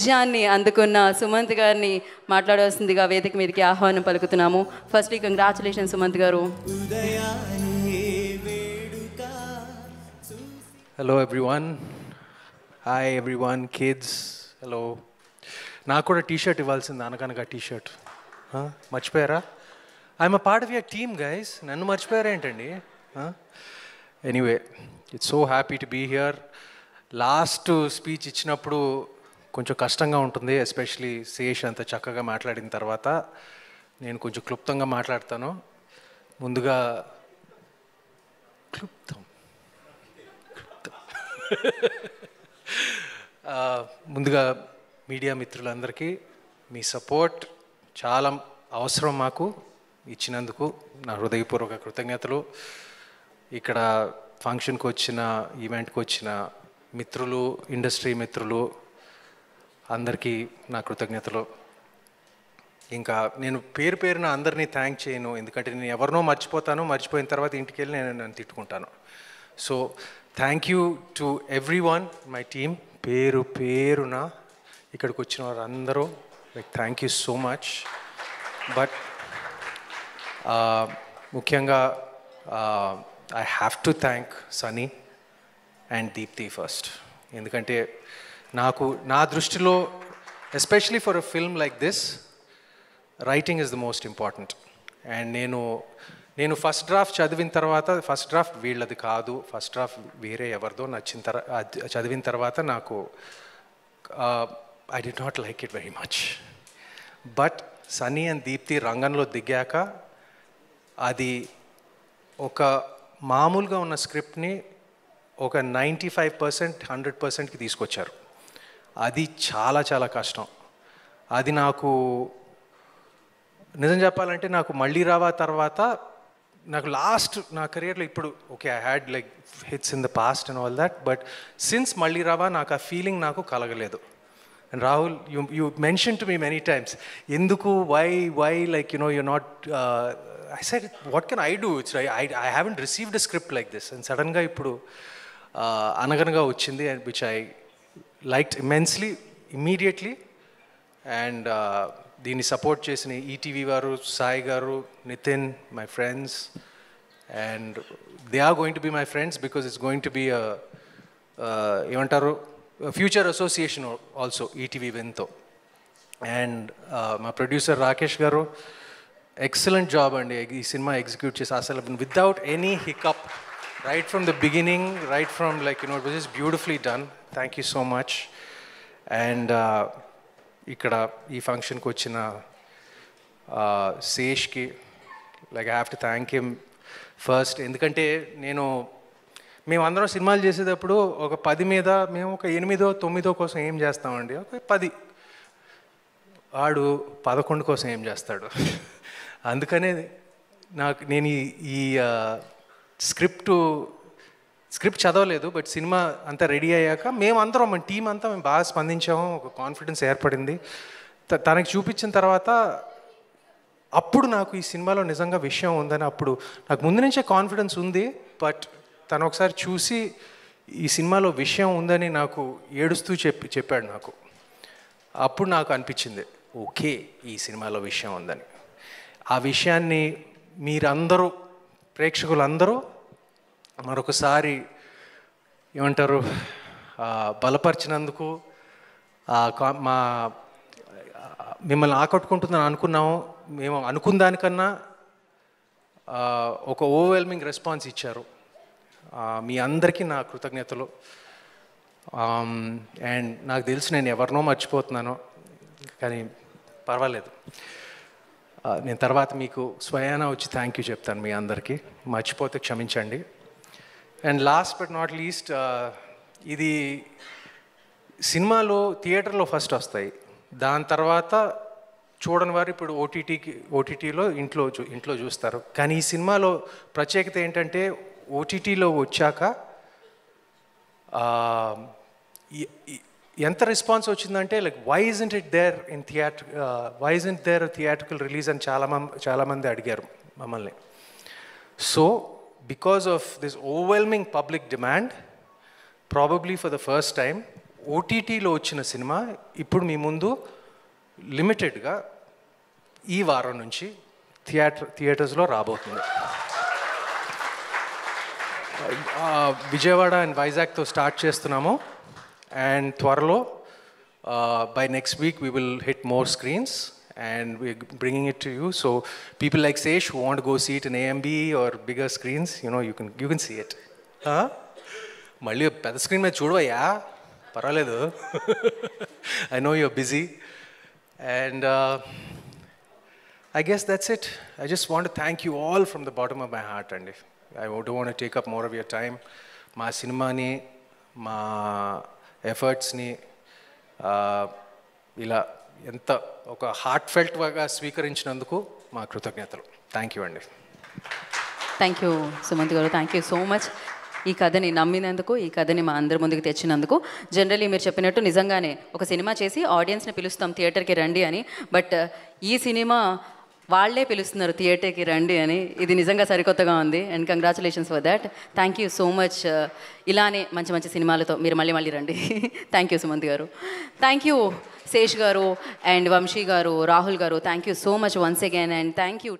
ముత్యాన్ని అందుకున్న సుమంత్ గారిని మాట్లాడవలసిందిగా వేదిక మీదకి ఆహ్వానం పలుకుతున్నాము. Firstly congratulation Sumanth garu. Hello everyone. Hi everyone. Kids hello. నాకు కూడా టీషర్ట్ ఇవ్వాల్సింది, అనగనగా టీషర్ట్ మర్చిపోయారా? I'm a part of your team guys. నన్ను మర్చిపోయారా ఏంటండి? Anyway, it's so happy to be here. Last speech ఇచ్చినప్పుడు కొంచెం కష్టంగా ఉంటుంది, ఎస్పెషలీ శేష్ అంత చక్కగా మాట్లాడిన తర్వాత. నేను కొంచెం క్లుప్తంగా మాట్లాడతాను. ముందుగా ముందుగా మీడియా మిత్రులందరికీ మీ సపోర్ట్ చాలా అవసరం మాకు. ఇచ్చినందుకు నా హృదయపూర్వక కృతజ్ఞతలు. ఇక్కడ ఫంక్షన్కి వచ్చిన, ఈవెంట్కి వచ్చిన మిత్రులు, ఇండస్ట్రీ మిత్రులు అందరికీ నా కృతజ్ఞతలు. ఇంకా నేను పేరు పేరున అందరినీ థ్యాంక్ చేయను, ఎందుకంటే నేను ఎవరినో మర్చిపోతాను. మర్చిపోయిన తర్వాత ఇంటికి వెళ్ళి నన్ను తిట్టుకుంటాను. So thank you to everyone, my team. పేరు పేరున ఇక్కడికి వచ్చిన వారందరూ thank you so much. But ముఖ్యంగా I have to thank Sunny and Deepthi first. ఎందుకంటే నా దృష్టిలో especially for a film like this, writing is the most important. And నేను ఫస్ట్ డ్రాఫ్ట్ చదివిన తర్వాత, ఫస్ట్ డ్రాఫ్ట్ వీళ్ళది కాదు, ఫస్ట్ డ్రాఫ్ట్ వేరే ఎవరిదో చదివిన తర్వాత నాకు I did not like it very much. But Sunny and Deepti రంగంలో దిగాక అది ఒక మామూలుగా ఉన్న స్క్రిప్ట్ని ఒక 95%, 100%కి తీసుకొచ్చారు. అది చాలా చాలా కష్టం. అది నాకు నిజం చెప్పాలంటే, నాకు మళ్ళీ రావా తర్వాత నాకు లాస్ట్ నా కెరియర్లో ఇప్పుడు okay, I had like hits in the past and all that, but since మళ్ళీ రావా నాకు ఆ ఫీలింగ్ నాకు కలగలేదు. And Rahul, you mention to me many times, ఎందుకు, why like you're not, I said, what can I do? It's I haven't received a script like this. And suddenly ఇప్పుడు అనగనగా వచ్చింది, and which I liked immensely, immediately. And దీన్ని support చేసిన ETV వారు, సాయి గారు, Nitin, my friends, and they are going to be my friends because it's going to be ఏమంటారు, future association also ETV విన్తో. And మా ప్రొడ్యూసర్ రాకేష్ గారు ఎక్సలెంట్ జాబ్ అండి ఈ సినిమా ఎగ్జిక్యూట్ చేసి, అసలు without any hiccup, right from the beginning, right from like it was just beautifully done. Thank you so much. And ఇక్కడ ఈ ఫంక్షన్కి వచ్చిన శేష్కి like I have to thank him first. ఎందుకంటే మేమందరం సినిమాలు చేసేటప్పుడు ఒక 10 మీద మేము ఒక 8, 9 కోసం ఏం చేస్తామండి, ఒక 10, వాడు 11 కోసం ఏం చేస్తాడు. అందుకనే నేను ఈ స్క్రిప్ట్ చదవలేదు, బట్ సినిమా అంతా రెడీ అయ్యాక మేమందరం, మన టీం అంతా మేము బాగా స్పందించాము, ఒక కాన్ఫిడెన్స్ ఏర్పడింది. తనకి చూపించిన తర్వాత అప్పుడు నాకు ఈ సినిమాలో నిజంగా విషయం ఉందని, అప్పుడు నాకు ముందు నుంచే కాన్ఫిడెన్స్ ఉంది, బట్ తను ఒకసారి చూసి ఈ సినిమాలో విషయం ఉందని నాకు ఏడుస్తూ చెప్పాడు నాకు. అప్పుడు నాకు అనిపించింది ఓకే, ఈ సినిమాలో విషయం ఉందని. ఆ విషయాన్ని మీరందరూ, ప్రేక్షకులందరూ మరొకసారి ఏమంటారు, బలపరిచినందుకు, మిమ్మల్ని ఆకట్టుకుంటుందని అనుకున్నాము. మేము అనుకున్న దానికన్నా ఒక ఓవర్వెల్మింగ్ రెస్పాన్స్ ఇచ్చారు. మీ అందరికీ నా కృతజ్ఞతలు. అండ్ నాకు తెలుసు నేను ఎవరినో మర్చిపోతున్నాను, కానీ పర్వాలేదు, నేను తర్వాత మీకు స్వయానా వచ్చి థ్యాంక్ యూ చెప్తాను మీ అందరికీ. మర్చిపోతే క్షమించండి. And last but not least, ఇది సినిమాలో థియేటర్లో ఫస్ట్ వస్తాయి, దాని తర్వాత చూడని వారు ఇప్పుడు ఓటీటీలో ఇంట్లో చూస్తారు. కానీ ఈ సినిమాలో ప్రత్యేకత ఏంటంటే, ఓటీటీలో వచ్చాక ఎంత రెస్పాన్స్ వచ్చిందంటే, like why isn't it there in why isn't there theatrical release అని చాలామంది అడిగారు మమ్మల్ని. So because of this overwhelming public demand, probably for the first time, ఓటీటీలో వచ్చిన సినిమా ఇప్పుడు మీ ముందు లిమిటెడ్గా ఈ వారం నుంచి థియేటర్స్లో రాబోతుంది. విజయవాడ అండ్ వైజాగ్తో స్టార్ట్ చేస్తున్నాము అండ్ త్వరలో by next week we will hit more screens and we're bringing it to you. So people like Sesh who want to go see it in AMB or bigger screens, you can see it. మళ్ళీ పెద్ద screen మీద చూడవయ్యా, పర్వాలేదు. I know you're busy and I guess that's it. I just want to thank you all from the bottom of my heart and I don't want to take up more of your time. మా సినిమాని మా ఎఫర్ట్స్ని ఇలా ఎంత ఒక heart ఫెల్ట్గా స్వీకరించినందుకు మా కృతజ్ఞతలు. Thank you అండి. Thank you Sumanth గారు, థ్యాంక్ యూ సో మచ్. ఈ కథని నమ్మినందుకు, ఈ కథని మా అందరి ముందుకు తెచ్చినందుకు. జనరల్లీ మీరు చెప్పినట్టు నిజంగానే ఒక సినిమా చేసి ఆడియన్స్ని పిలుస్తాం థియేటర్కి రండి అని, బట్ ఈ సినిమా వాళ్ళే పిలుస్తున్నారు థియేటర్కి రండి అని. ఇది నిజంగా సరికొత్తగా ఉంది and congratulations for that. Thank you so much. ఇలానే మంచి మంచి సినిమాలతో మీరు మళ్ళీ రండి. థ్యాంక్ యూ సుమంత్ గారు. థ్యాంక్ యూ శేష్ గారు అండ్ వంశీ గారు, రాహుల్ గారు. Thank you so much once again and thank you.